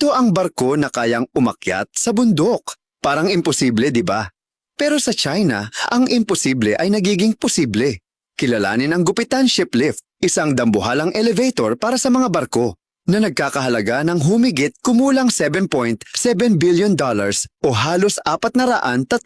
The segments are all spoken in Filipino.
Ito ang barko na kayang umakyat sa bundok. Parang imposible, di ba? Pero sa China, ang imposible ay nagiging posible. Kilalanin ang Gupitan Shiplift, isang dambuhalang elevator para sa mga barko na nagkakahalaga ng humigit kumulang $7.7 billion o halos 435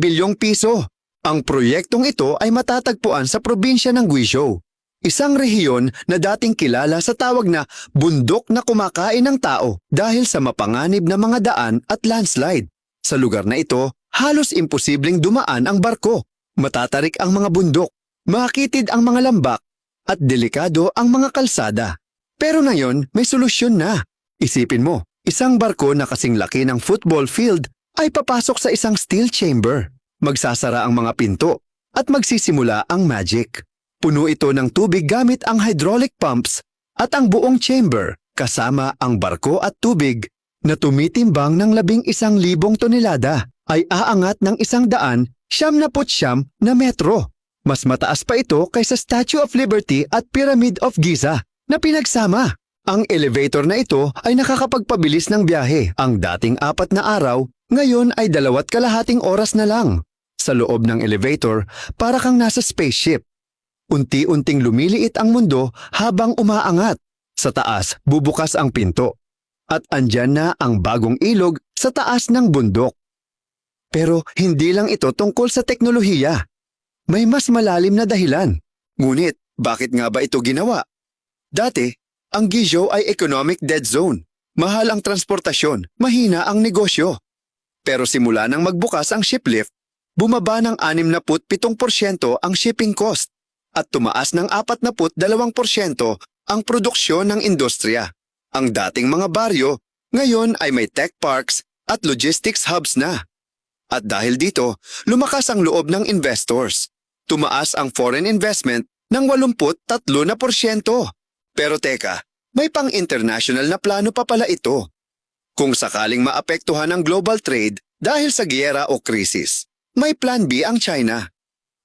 bilyong piso. Ang proyektong ito ay matatagpuan sa probinsya ng Guizhou, isang rehiyon na dating kilala sa tawag na bundok na kumakain ng tao dahil sa mapanganib na mga daan at landslide. Sa lugar na ito, halos imposibleng dumaan ang barko. Matatarik ang mga bundok, makitid ang mga lambak, at delikado ang mga kalsada. Pero ngayon, may solusyon na. Isipin mo, isang barko na kasing laki ng football field ay papasok sa isang steel chamber. Magsasara ang mga pinto at magsisimula ang magic. Puno ito ng tubig gamit ang hydraulic pumps at ang buong chamber kasama ang barko at tubig na tumitimbang ng 11,000 tonelada ay aangat ng 179 na metro. Mas mataas pa ito kaysa Statue of Liberty at Pyramid of Giza na pinagsama. Ang elevator na ito ay nakakapagpabilis ng biyahe. Ang dating 4 na araw, ngayon ay 2.5 oras na lang. Sa loob ng elevator, para kang nasa spaceship. Unti-unting lumiliit ang mundo habang umaangat. Sa taas, bubukas ang pinto. At andyan na ang bagong ilog sa taas ng bundok. Pero hindi lang ito tungkol sa teknolohiya. May mas malalim na dahilan. Ngunit, bakit nga ba ito ginawa? Dati, ang Guizhou ay economic dead zone. Mahal ang transportasyon, mahina ang negosyo. Pero simula nang magbukas ang shiplift, bumaba ng 67% ang shipping cost at tumaas ng 42% ang produksyon ng industriya. Ang dating mga baryo, ngayon ay may tech parks at logistics hubs na. At dahil dito, lumakas ang loob ng investors. Tumaas ang foreign investment ng 83%. Pero teka, may pang-international na plano pa pala ito. Kung sakaling maapektuhan ang global trade dahil sa giyera o krisis, may plan B ang China.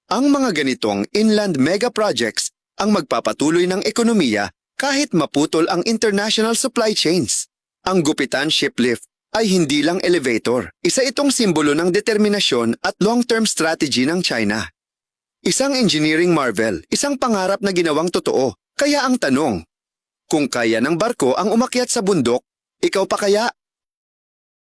Ang mga ganitong inland mega projects ang magpapatuloy ng ekonomiya kahit maputol ang international supply chains. Ang Gupitan Shiplift ay hindi lang elevator. Isa itong simbolo ng determinasyon at long-term strategy ng China. Isang engineering marvel, isang pangarap na ginawang totoo. Kaya ang tanong, kung kaya ng barko ang umakyat sa bundok, ikaw pa kaya?